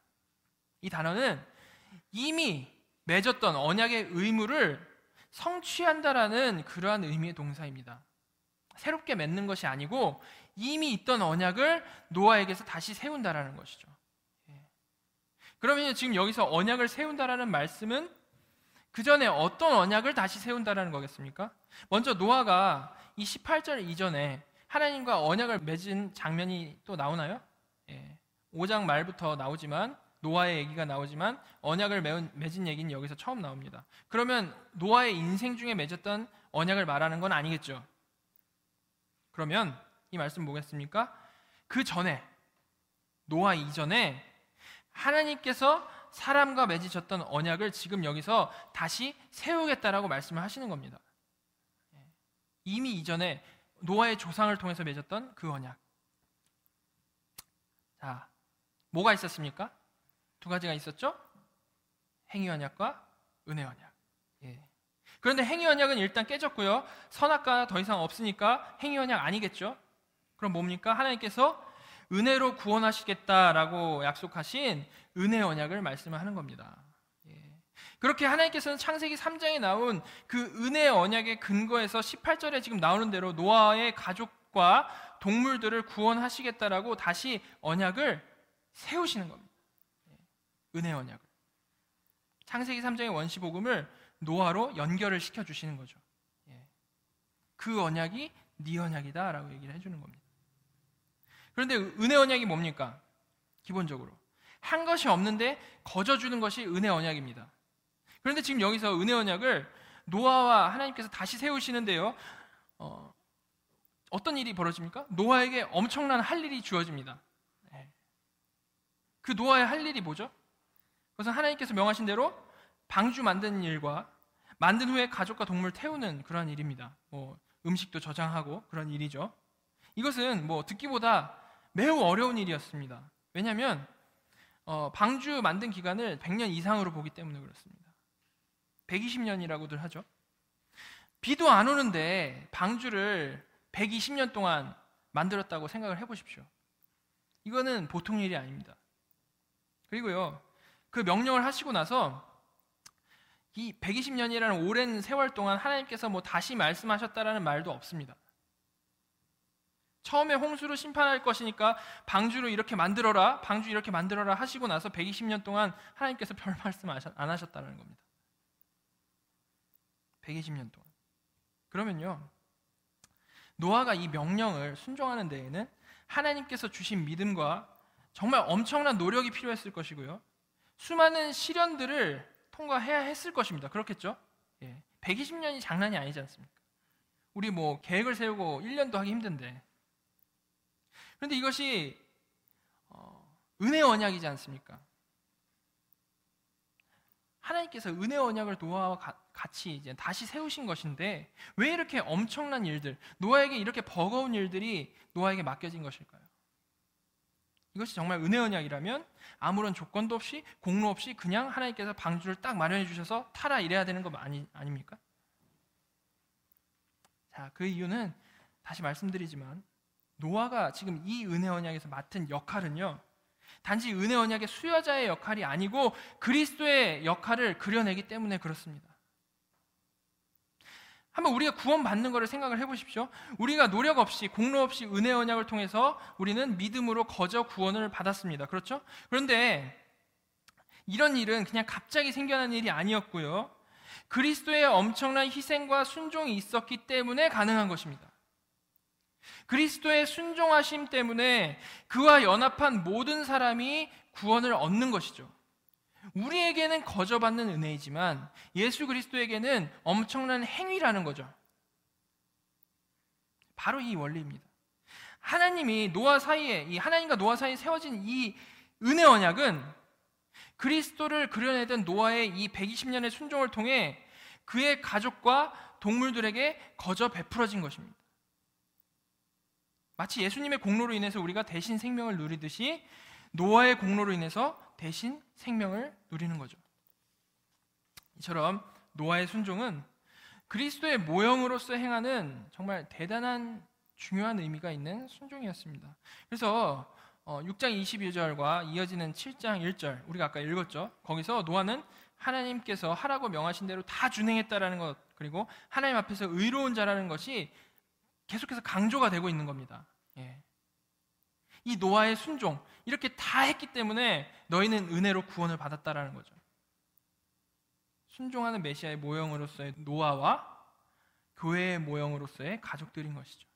이 단어는 이미 맺었던 언약의 의무를 성취한다라는 그러한 의미의 동사입니다. 새롭게 맺는 것이 아니고 이미 있던 언약을 노아에게서 다시 세운다라는 것이죠. 그러면 지금 여기서 언약을 세운다라는 말씀은 그 전에 어떤 언약을 다시 세운다라는 거겠습니까? 먼저 노아가 이 18절 이전에 하나님과 언약을 맺은 장면이 또 나오나요? 5장 말부터 나오지만 노아의 얘기가 나오지만 언약을 맺은 얘기는 여기서 처음 나옵니다. 그러면 노아의 인생 중에 맺었던 언약을 말하는 건 아니겠죠? 그러면 이 말씀 뭐겠습니까? 그 전에, 노아 이전에 하나님께서 사람과 맺으셨던 언약을 지금 여기서 다시 세우겠다라고 말씀을 하시는 겁니다. 이미 이전에 노아의 조상을 통해서 맺었던 그 언약. 자, 뭐가 있었습니까? 두 가지가 있었죠? 행위 언약과 은혜 언약. 예. 그런데 행위 언약은 일단 깨졌고요. 선악과 더 이상 없으니까 행위 언약 아니겠죠? 그럼 뭡니까? 하나님께서 은혜로 구원하시겠다라고 약속하신 은혜 언약을 말씀하는 겁니다. 예. 그렇게 하나님께서는 창세기 3장에 나온 그 은혜 언약의 근거에서 18절에 지금 나오는 대로 노아의 가족과 동물들을 구원하시겠다라고 다시 언약을 세우시는 겁니다. 은혜 언약을. 창세기 3장의 원시복음을 노아로 연결을 시켜주시는 거죠. 그 언약이 네 언약이다 라고 얘기를 해주는 겁니다. 그런데 은혜 언약이 뭡니까? 기본적으로 한 것이 없는데 거저주는 것이 은혜 언약입니다. 그런데 지금 여기서 은혜 언약을 노아와 하나님께서 다시 세우시는데요, 어떤 일이 벌어집니까? 노아에게 엄청난 할 일이 주어집니다. 그 노아의 할 일이 뭐죠? 그것은 하나님께서 명하신 대로 방주 만드는 일과 만든 후에 가족과 동물 태우는 그런 일입니다. 음식도 저장하고 그런 일이죠. 이것은 듣기보다 매우 어려운 일이었습니다. 왜냐하면 방주 만든 기간을 100년 이상으로 보기 때문에 그렇습니다. 120년이라고들 하죠. 비도 안 오는데 방주를 120년 동안 만들었다고 생각을 해보십시오. 이거는 보통 일이 아닙니다. 그리고요, 그 명령을 하시고 나서 이 120년이라는 오랜 세월 동안 하나님께서 다시 말씀하셨다라는 말도 없습니다. 처음에 홍수로 심판할 것이니까 방주 이렇게 만들어라 하시고 나서 120년 동안 하나님께서 별 말씀 안 하셨다는 겁니다. 120년 동안. 그러면요, 노아가 이 명령을 순종하는 데에는 하나님께서 주신 믿음과 정말 엄청난 노력이 필요했을 것이고요, 수많은 시련들을 통과해야 했을 것입니다. 그렇겠죠? 120년이 장난이 아니지 않습니까? 우리 계획을 세우고 1년도 하기 힘든데. 그런데 이것이 은혜 언약이지 않습니까? 하나님께서 은혜 언약을 노아와 같이 이제 다시 세우신 것인데 왜 이렇게 엄청난 일들, 노아에게 이렇게 버거운 일들이 노아에게 맡겨진 것일까요? 이것이 정말 은혜 언약이라면 아무런 조건도 없이 공로 없이 그냥 하나님께서 방주를 딱 마련해 주셔서 타라 이래야 되는 거 아닙니까? 자, 그 이유는 다시 말씀드리지만 노아가 지금 이 은혜 언약에서 맡은 역할은요, 단지 은혜 언약의 수여자의 역할이 아니고 그리스도의 역할을 그려내기 때문에 그렇습니다. 한번 우리가 구원받는 것을 생각을 해보십시오. 우리가 노력 없이 공로 없이 은혜 언약을 통해서 우리는 믿음으로 거저 구원을 받았습니다. 그렇죠? 그런데 이런 일은 그냥 갑자기 생겨난 일이 아니었고요, 그리스도의 엄청난 희생과 순종이 있었기 때문에 가능한 것입니다. 그리스도의 순종하심 때문에 그와 연합한 모든 사람이 구원을 얻는 것이죠. 우리에게는 거저받는 은혜이지만 예수 그리스도에게는 엄청난 행위라는 거죠. 바로 이 원리입니다. 하나님이 하나님과 노아 사이에 세워진 이 은혜 언약은 그리스도를 그려내던 노아의 이 120년의 순종을 통해 그의 가족과 동물들에게 거저 베풀어진 것입니다. 마치 예수님의 공로로 인해서 우리가 대신 생명을 누리듯이 노아의 공로로 인해서 대신 생명을 누리는 거죠. 이처럼 노아의 순종은 그리스도의 모형으로서 행하는 정말 대단한 중요한 의미가 있는 순종이었습니다. 그래서 6장 22절과 이어지는 7장 1절 우리가 아까 읽었죠. 거기서 노아는 하나님께서 하라고 명하신 대로 다 준행했다라는 것, 그리고 하나님 앞에서 의로운 자라는 것이 계속해서 강조가 되고 있는 겁니다. 이 노아의 순종, 이렇게 다 했기 때문에 너희는 은혜로 구원을 받았다라는 거죠. 순종하는 메시아의 모형으로서의 노아와 교회의 모형으로서의 가족들인 것이죠.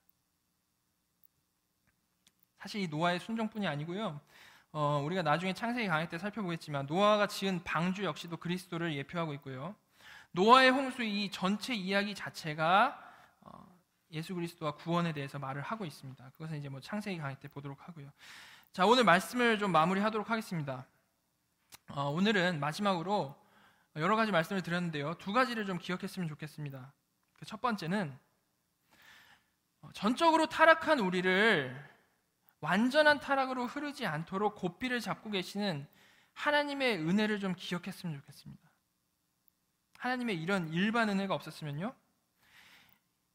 사실 이 노아의 순종뿐이 아니고요, 우리가 나중에 창세기 강의 때 살펴보겠지만 노아가 지은 방주 역시도 그리스도를 예표하고 있고요, 노아의 홍수 이 전체 이야기 자체가 예수 그리스도와 구원에 대해서 말을 하고 있습니다. 그것은 이제 창세기 강의 때 보도록 하고요. 자, 오늘 말씀을 좀 마무리하도록 하겠습니다. 오늘은 마지막으로 여러 가지 말씀을 드렸는데요, 두 가지를 좀 기억했으면 좋겠습니다. 그 첫 번째는 전적으로 타락한 우리를 완전한 타락으로 흐르지 않도록 고삐를 잡고 계시는 하나님의 은혜를 좀 기억했으면 좋겠습니다. 하나님의 이런 일반 은혜가 없었으면요,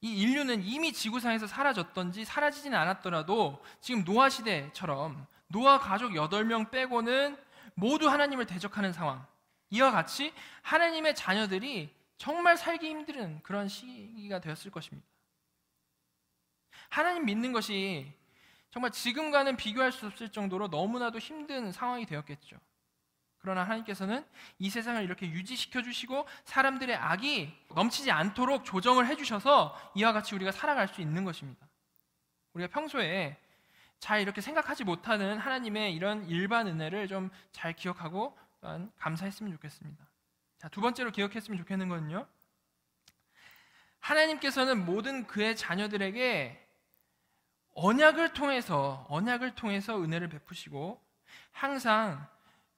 이 인류는 이미 지구상에서 사라졌던지 사라지진 않았더라도 지금 노아 시대처럼 노아 가족 8명 빼고는 모두 하나님을 대적하는 상황, 이와 같이 하나님의 자녀들이 정말 살기 힘든 그런 시기가 되었을 것입니다. 하나님 믿는 것이 정말 지금과는 비교할 수 없을 정도로 너무나도 힘든 상황이 되었겠죠. 그러나 하나님께서는 이 세상을 이렇게 유지시켜 주시고 사람들의 악이 넘치지 않도록 조정을 해주셔서 이와 같이 우리가 살아갈 수 있는 것입니다. 우리가 평소에 잘 이렇게 생각하지 못하는 하나님의 이런 일반 은혜를 좀 잘 기억하고 감사했으면 좋겠습니다. 자, 두 번째로 기억했으면 좋겠는 거는요, 하나님께서는 모든 그의 자녀들에게 언약을 통해서 은혜를 베푸시고 항상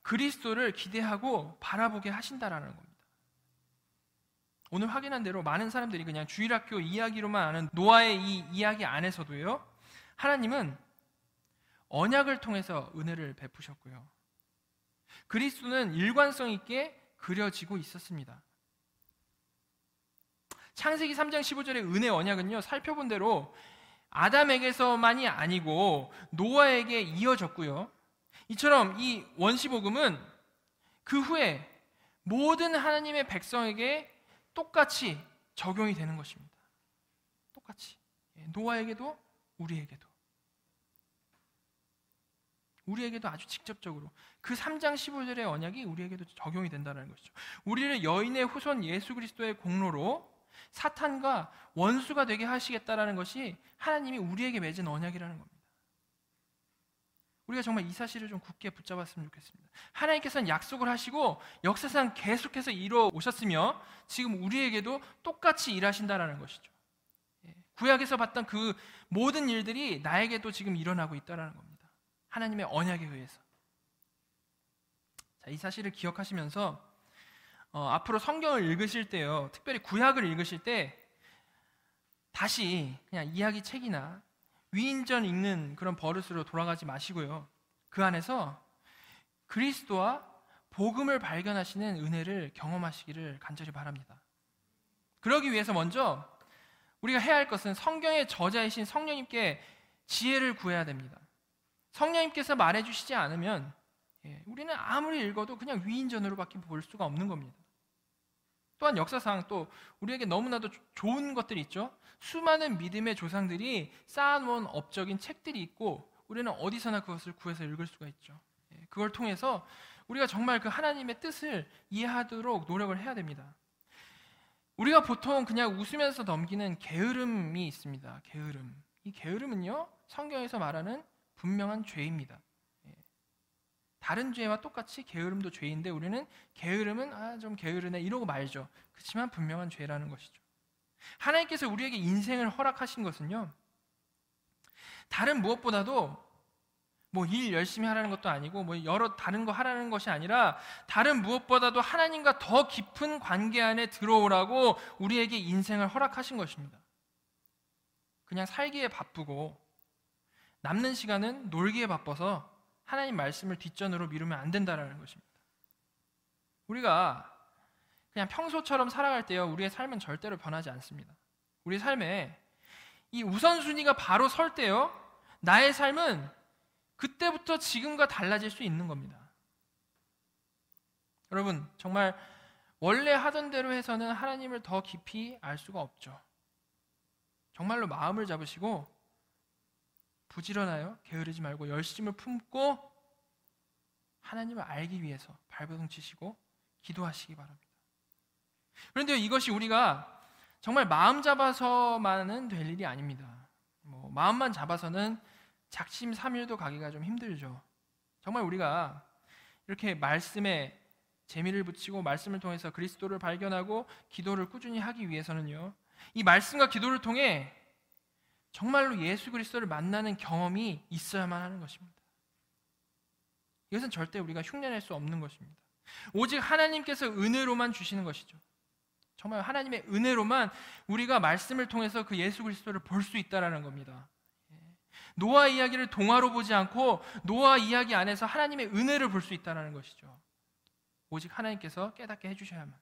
그리스도를 기대하고 바라보게 하신다라는 겁니다. 오늘 확인한 대로 많은 사람들이 그냥 주일학교 이야기로만 아는 노아의 이 이야기 안에서도요, 하나님은 언약을 통해서 은혜를 베푸셨고요, 그리스도는 일관성 있게 그려지고 있었습니다. 창세기 3장 15절의 은혜 언약은요, 살펴본 대로 아담에게서만이 아니고 노아에게 이어졌고요, 이처럼 이 원시복음은 그 후에 모든 하나님의 백성에게 똑같이 적용이 되는 것입니다. 똑같이. 노아에게도 우리에게도 아주 직접적으로 그 3장 15절의 언약이 우리에게도 적용이 된다는 것이죠. 우리를 여인의 후손 예수 그리스도의 공로로 사탄과 원수가 되게 하시겠다라는 것이 하나님이 우리에게 맺은 언약이라는 겁니다. 우리가 정말 이 사실을 좀 굳게 붙잡았으면 좋겠습니다. 하나님께서는 약속을 하시고 역사상 계속해서 이루어 오셨으며 지금 우리에게도 똑같이 일하신다라는 것이죠. 구약에서 봤던 그 모든 일들이 나에게도 지금 일어나고 있다라는 겁니다. 하나님의 언약에 의해서. 자, 이 사실을 기억하시면서 앞으로 성경을 읽으실 때요, 특별히 구약을 읽으실 때 다시 그냥 이야기 책이나 위인전 읽는 그런 버릇으로 돌아가지 마시고요, 그 안에서 그리스도와 복음을 발견하시는 은혜를 경험하시기를 간절히 바랍니다. 그러기 위해서 먼저 우리가 해야 할 것은 성경의 저자이신 성령님께 지혜를 구해야 됩니다. 성령님께서 말해주시지 않으면 우리는 아무리 읽어도 그냥 위인전으로밖에 볼 수가 없는 겁니다. 또한 역사상 또 우리에게 너무나도 좋은 것들이 있죠. 수많은 믿음의 조상들이 쌓아놓은 업적인 책들이 있고 우리는 어디서나 그것을 구해서 읽을 수가 있죠. 그걸 통해서 우리가 정말 그 하나님의 뜻을 이해하도록 노력을 해야 됩니다. 우리가 보통 그냥 웃으면서 넘기는 게으름이 있습니다. 게으름. 이 게으름은요, 성경에서 말하는 분명한 죄입니다. 다른 죄와 똑같이 게으름도 죄인데 우리는 게으름은 좀 게으르네 이러고 말죠. 그렇지만 분명한 죄라는 것이죠. 하나님께서 우리에게 인생을 허락하신 것은요, 다른 무엇보다도 뭐 일 열심히 하라는 것도 아니고 뭐 여러 다른 거 하라는 것이 아니라 다른 무엇보다도 하나님과 더 깊은 관계 안에 들어오라고 우리에게 인생을 허락하신 것입니다. 그냥 살기에 바쁘고 남는 시간은 놀기에 바빠서 하나님 말씀을 뒷전으로 미루면 안 된다는 것입니다. 우리가 그냥 평소처럼 살아갈 때요, 우리의 삶은 절대로 변하지 않습니다. 우리 삶에 이 우선순위가 바로 설 때요, 나의 삶은 그때부터 지금과 달라질 수 있는 겁니다. 여러분, 정말 원래 하던 대로 해서는 하나님을 더 깊이 알 수가 없죠. 정말로 마음을 잡으시고 부지런하여 게으르지 말고 열심을 품고 하나님을 알기 위해서 발버둥 치시고 기도하시기 바랍니다. 그런데 이것이 우리가 정말 마음 잡아서만은 될 일이 아닙니다. 마음만 잡아서는 작심삼일도 가기가 좀 힘들죠. 정말 우리가 이렇게 말씀에 재미를 붙이고 말씀을 통해서 그리스도를 발견하고 기도를 꾸준히 하기 위해서는요, 이 말씀과 기도를 통해 정말로 예수 그리스도를 만나는 경험이 있어야만 하는 것입니다. 이것은 절대 우리가 흉내낼 수 없는 것입니다. 오직 하나님께서 은혜로만 주시는 것이죠. 정말 하나님의 은혜로만 우리가 말씀을 통해서 그 예수 그리스도를 볼 수 있다라는 겁니다. 노아 이야기를 동화로 보지 않고 노아 이야기 안에서 하나님의 은혜를 볼 수 있다는 것이죠. 오직 하나님께서 깨닫게 해주셔야만.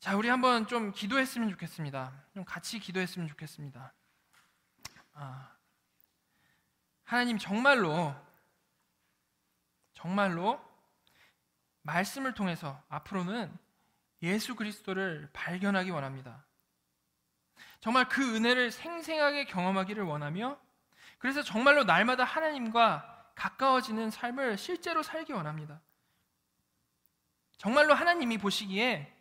자, 우리 한번 좀 기도했으면 좋겠습니다. 좀 같이 기도했으면 좋겠습니다. 하나님, 정말로 말씀을 통해서 앞으로는 예수 그리스도를 발견하기 원합니다. 정말 그 은혜를 생생하게 경험하기를 원하며, 그래서 정말로 날마다 하나님과 가까워지는 삶을 실제로 살기 원합니다. 정말로 하나님이 보시기에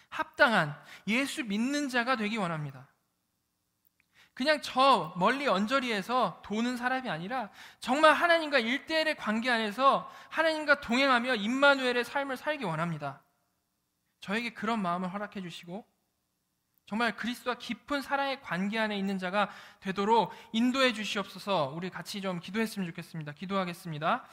합당한 예수 믿는 자가 되기 원합니다. 그냥 저 멀리 언저리에서 도는 사람이 아니라 정말 하나님과 일대일의 관계 안에서 하나님과 동행하며 임마누엘의 삶을 살기 원합니다. 저에게 그런 마음을 허락해 주시고 정말 그리스도와 깊은 사랑의 관계 안에 있는 자가 되도록 인도해 주시옵소서. 우리 같이 좀 기도했으면 좋겠습니다. 기도하겠습니다.